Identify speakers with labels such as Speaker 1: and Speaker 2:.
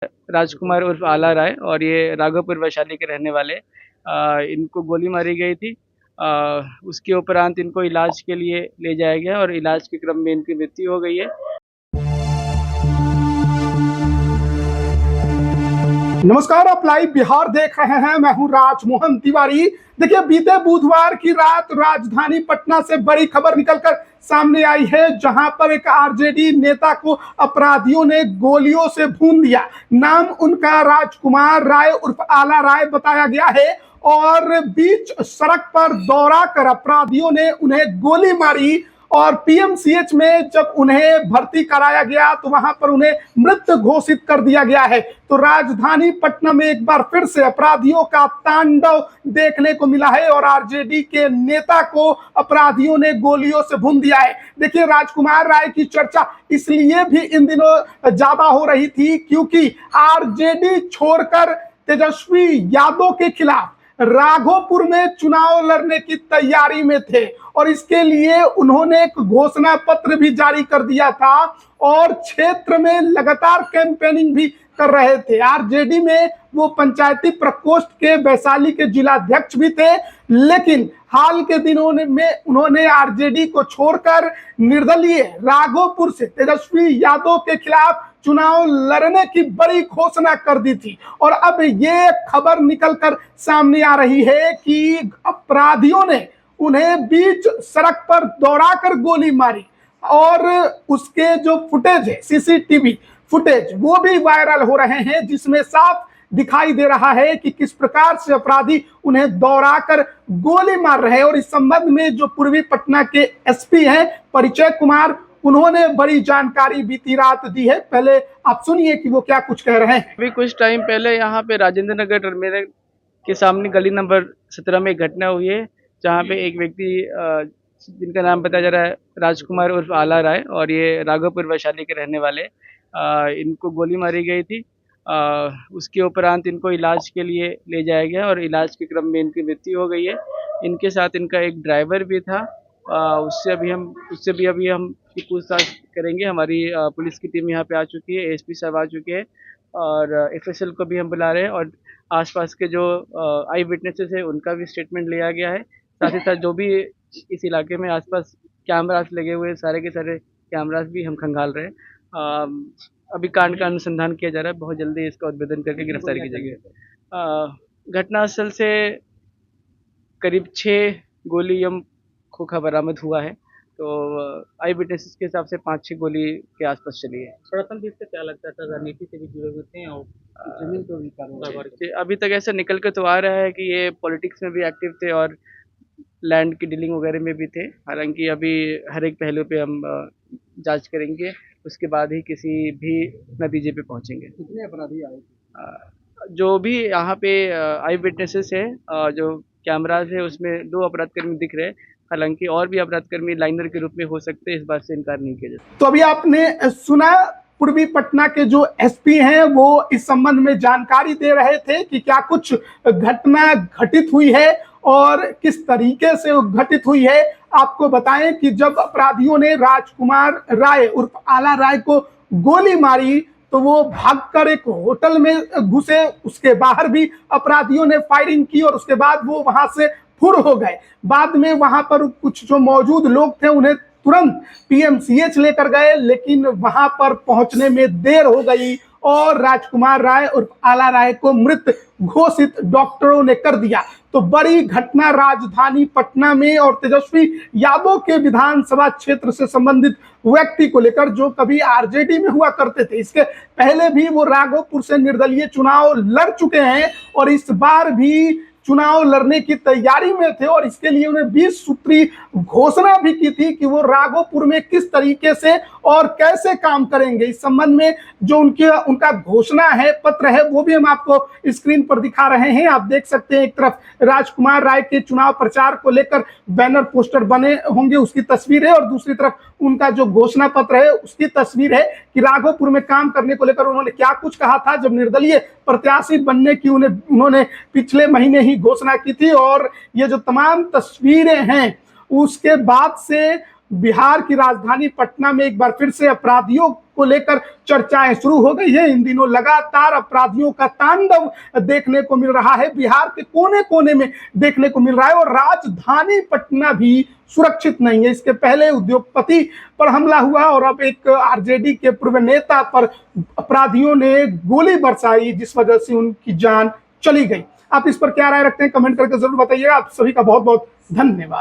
Speaker 1: राजकुमार उर्फ आला राय और ये राघोपुर वैशाली के रहने वाले इनको गोली मारी गई थी। उसके उपरांत इनको इलाज के लिए ले जाया गया और इलाज के क्रम में इनकी मृत्यु हो गई है।
Speaker 2: नमस्कार, आप लाइव बिहार देख रहे हैं। मैं हूं राजमोहन तिवारी। देखिए, बीते बुधवार की रात राजधानी पटना से बड़ी खबर निकलकर सामने आई है, जहां पर एक आरजेडी नेता को अपराधियों ने गोलियों से भून दिया। नाम उनका राजकुमार राय उर्फ आला राय बताया गया है और बीच सड़क पर दौड़ा कर अपराधियों ने उन्हें गोली मारी और पीएमसीएच में जब उन्हें भर्ती कराया गया तो वहां पर उन्हें मृत घोषित कर दिया गया है। तो राजधानी पटना में एक बार फिर से अपराधियों का तांडव देखने को मिला है और आरजेडी के नेता को अपराधियों ने गोलियों से भून दिया है। देखिए, राजकुमार राय की चर्चा इसलिए भी इन दिनों ज्यादा हो रही थी क्योंकि आरजेडी छोड़कर तेजस्वी यादव के खिलाफ राघोपुर में चुनाव लड़ने की तैयारी में थे और इसके लिए उन्होंने एक घोषणा पत्र भी जारी कर दिया था और क्षेत्र में लगातार कैंपेनिंग भी कर रहे थे। आरजेडी में वो पंचायती प्रकोष्ठ के वैशाली के जिलाध्यक्ष भी थे, लेकिन हाल के दिनों में उन्होंने आरजेडी को छोड़कर निर्दलीय राघोपुर से तेजस्वी यादव के खिलाफ चुनाव लड़ने की बड़ी घोषणा कर दी थी। और अब ये खबर निकलकर सामने आ रही है कि अपराधियों ने उन्हें बीच सड़क पर दौड़ाकर गोली मारी और उसके जो फुटेज है, सीसीटीवी फुटेज, वो भी वायरल हो रहे हैं, जिसमें साफ दिखाई दे रहा है कि किस प्रकार से अपराधी उन्हें दौड़ाकर गोली मार रहे हैं। और इस संबंध में जो पूर्वी पटना के एसपी हैं परिचय कुमार, उन्होंने बड़ी जानकारी बीती रात दी है। पहले आप सुनिए कि वो क्या कुछ कह रहे हैं।
Speaker 1: अभी कुछ टाइम पहले यहाँ पे राजेंद्र नगर टर्मिनल के सामने गली नंबर 17 में एक घटना हुई है, जहाँ पे एक व्यक्ति जिनका नाम बताया जा रहा है राजकुमार उर्फ आला राय और ये राघोपुर वैशाली के रहने वाले इनको गोली मारी गई थी। उसके उपरांत इनको इलाज के लिए ले जाया गया और इलाज के क्रम में इनकी मृत्यु हो गई है। इनके साथ इनका एक ड्राइवर भी था। उससे भी अभी हम पूछताछ करेंगे। हमारी पुलिस की टीम यहाँ पे आ चुकी है, एसपी साहब आ चुके हैं और एफएसएल को भी हम बुला रहे हैं और आसपास के जो आई विटनेसेस है उनका भी स्टेटमेंट लिया गया है। साथ ही साथ जो भी इस इलाके में आसपास कैमरास लगे हुए सारे के सारे कैमरास भी हम खंगाल रहे हैं। अभी कांड का अनुसंधान किया जा रहा है, बहुत जल्दी इसका उद्भेदन करके गिरफ्तारी की जाएगी। घटनास्थल से करीब 6 गोलियां खोखा बरामद हुआ है, तो आई विटनेसेस के हिसाब से 5-6 गोली के आसपास चली है।
Speaker 3: प्रथम दृष्टि से क्या लगता था, राजनीति से भी जुड़े हुए थे और जमीन को भी
Speaker 1: अभी तक ऐसा निकल के तो आ रहा है कि ये पॉलिटिक्स में भी एक्टिव थे और लैंड की डीलिंग वगैरह में भी थे। हालांकि अभी हर एक पहलू पे हम जांच करेंगे, उसके बाद ही किसी भी नतीजे पे पहुंचेंगे।
Speaker 3: कितने अपराधी आए?
Speaker 1: जो भी यहाँ पे आई विटनेसेस है, जो कैमराज है उसमें 2 अपराधकर्मी दिख रहे हैं। हालांकि और भी अपराधकर्मी लाइनर के रूप में हो सकते हैं, इस बात से इनकार नहीं किया जाता।
Speaker 2: तो अभी आपने सुना पूर्वी पटना के जो एसपी हैं वो इस संबंध में जानकारी दे रहे थे कि क्या कुछ घटना घटित हुई है और किस तरीके से वो घटित हुई है। आपको बताएं कि जब अपराधियों ने राजकुमार राय उर्फ आला राय को गोली मारी तो वो भागकर एक होटल में घुसे, उसके बाहर भी अपराधियों ने फायरिंग की और उसके बाद वो वहां से फुर हो गए। बाद में वहां पर कुछ जो मौजूद लोग थे उन्हें तुरंत पीएमसीएच लेकर गए, लेकिन वहां पर पहुंचने में देर हो गई और राजकुमार राय उर्फ आला राय को मृत घोषित डॉक्टरों ने कर दिया। तो बड़ी घटना राजधानी पटना में और तेजस्वी यादव के विधानसभा क्षेत्र से संबंधित व्यक्ति को लेकर, जो कभी आरजेडी में हुआ करते थे। इसके पहले भी वो राघोपुर से निर्दलीय चुनाव लड़ चुके हैं और इस बार भी चुनाव लड़ने की तैयारी में थे और इसके लिए उन्हें 20 सूत्री घोषणा भी की थी कि वो राघोपुर में किस तरीके से और कैसे काम करेंगे। इस संबंध में जो उनका घोषणा है, पत्र है, वो भी हम आपको स्क्रीन पर दिखा रहे हैं। आप देख सकते हैं, एक तरफ राजकुमार राय के चुनाव प्रचार को लेकर बैनर पोस्टर बने होंगे, उसकी तस्वीर है, और दूसरी तरफ उनका जो घोषणा पत्र है उसकी तस्वीर है कि राघोपुर में काम करने को लेकर उन्होंने क्या कुछ कहा था जब निर्दलीय प्रत्याशी बनने की उन्होंने पिछले महीने ही घोषणा की थी। और ये जो तमाम तस्वीरें हैं उसके बाद से बिहार की राजधानी पटना में एक बार फिर से अपराधियों को लेकर चर्चाएं शुरू हो गई है। इन दिनों लगातार अपराधियों का तांडव देखने को मिल रहा है, बिहार के कोने कोने में देखने को मिल रहा है और राजधानी पटना भी सुरक्षित नहीं है। इसके पहले उद्योगपति पर हमला हुआ और अब एक आरजेडी के पूर्व नेता पर अपराधियों ने गोली बरसाई, जिस वजह से उनकी जान चली गई। आप इस पर क्या राय रखते हैं, कमेंट करके जरूर बताइएगा। आप सभी का बहुत बहुत धन्यवाद।